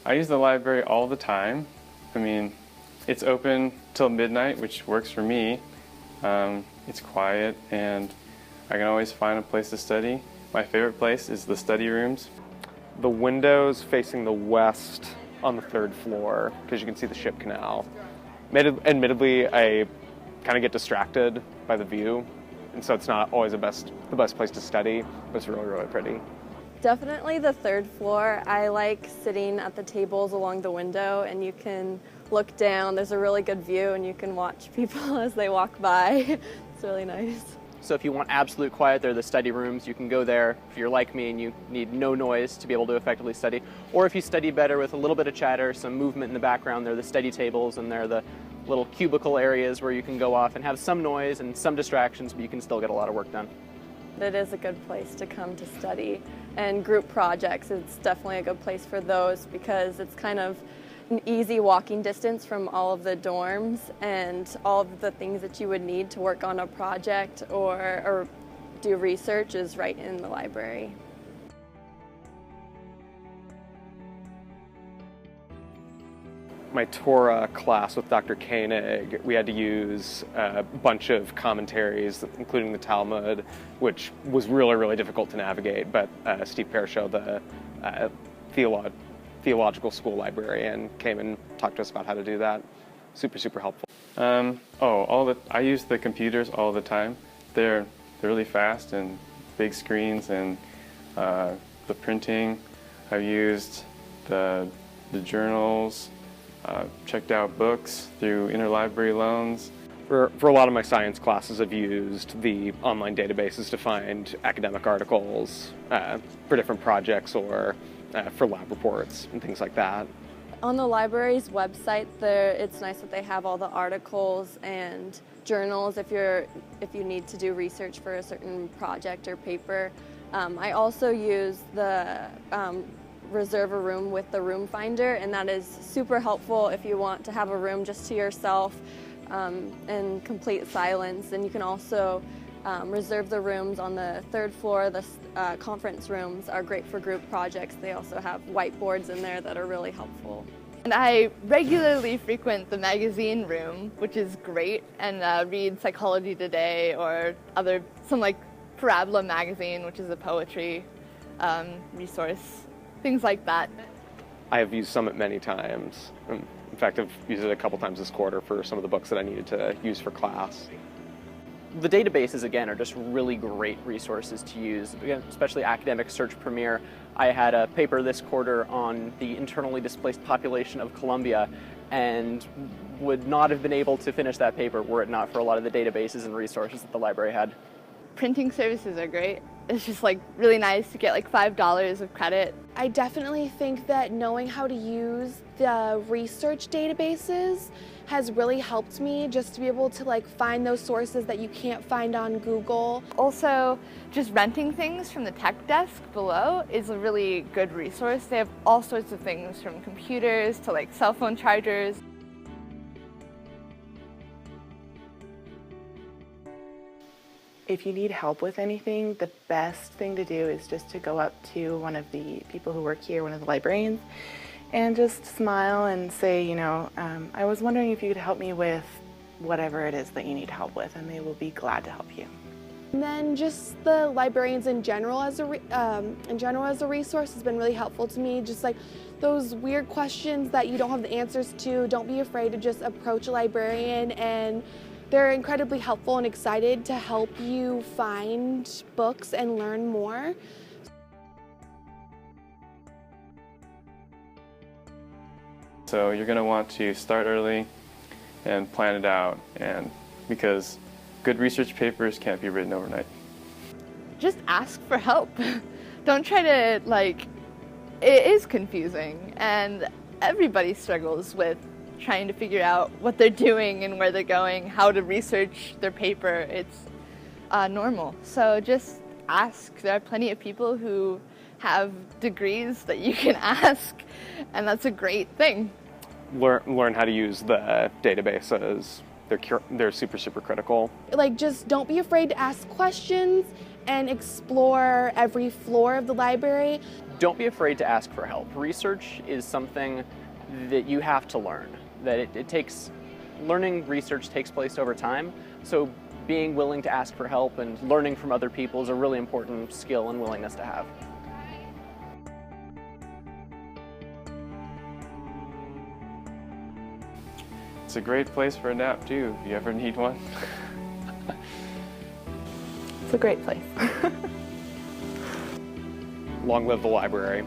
I use the library all the time. I mean, it's open till midnight, which works for me. It's quiet, and I can always find a place to study. My favorite place is the study rooms. The windows facing the west on the 3rd floor, because you can see the ship canal. Admittedly, I kind of get distracted by the view, and so it's not always the best place to study, but it's really, really pretty. Definitely the 3rd floor. I like sitting at the tables along the window, and you can look down. There's a really good view, and you can watch people as they walk by. It's really nice. So if you want absolute quiet, there are the study rooms. You can go there if you're like me and you need no noise to be able to effectively study. Or if you study better with a little bit of chatter, some movement in the background, there are the study tables, and there are the little cubicle areas where you can go off and have some noise and some distractions, but you can still get a lot of work done. It is a good place to come to study, and group projects, it's definitely a good place for those because it's kind of an easy walking distance from all of the dorms, and all of the things that you would need to work on a project or do research is right in the library. My Torah class with Dr. Koenig, we had to use a bunch of commentaries, including the Talmud, which was really, really difficult to navigate, but Steve Perishow, the theological school librarian, came and talked to us about how to do that. Super, super helpful. I use the computers all the time. They're really fast and big screens, and the printing. I've used the journals, checked out books through interlibrary loans. For a lot of my science classes, I've used the online databases to find academic articles for different projects or for lab reports and things like that. On the library's website, it's nice that they have all the articles and journals if you need to do research for a certain project or paper. I also use the reserve a room with the room finder, and that is super helpful if you want to have a room just to yourself in complete silence. And you can also reserve the rooms on the 3rd floor. The conference rooms are great for group projects. They also have whiteboards in there that are really helpful. And I regularly frequent the magazine room, which is great, and read Psychology Today or some like Parabola magazine, which is a poetry resource, things like that. I have used Summit many times. In fact, I've used it a couple times this quarter for some of the books that I needed to use for class. The databases, again, are just really great resources to use, again, especially Academic Search Premier. I had a paper this quarter on the internally displaced population of Colombia and would not have been able to finish that paper were it not for a lot of the databases and resources that the library had. Printing services are great. It's just like really nice to get like $5 of credit. I definitely think that knowing how to use the research databases has really helped me just to be able to like find those sources that you can't find on Google. Also, just renting things from the tech desk below is a really good resource. They have all sorts of things from computers to like cell phone chargers. If you need help with anything, the best thing to do is just to go up to one of the people who work here, one of the librarians, and just smile and say, I was wondering if you could help me with whatever it is that you need help with, and they will be glad to help you. And then just the librarians in general as a resource has been really helpful to me. Just like those weird questions that you don't have the answers to, don't be afraid to just approach a librarian, and they're incredibly helpful and excited to help you find books and learn more. So you're going to want to start early and plan it out, and because good research papers can't be written overnight. Just ask for help. Don't try to, it is confusing, and everybody struggles with trying to figure out what they're doing and where they're going, how to research their paper. It's normal. So just ask. There are plenty of people who have degrees that you can ask, and that's a great thing. Learn how to use the databases. they're super, super critical. Like, just don't be afraid to ask questions and explore every floor of the library. Don't be afraid to ask for help. Research is something that you have to learn, that it takes, learning research takes place over time, so being willing to ask for help and learning from other people is a really important skill and willingness to have. It's a great place for a nap too, if you ever need one. It's a great place. Long live the library.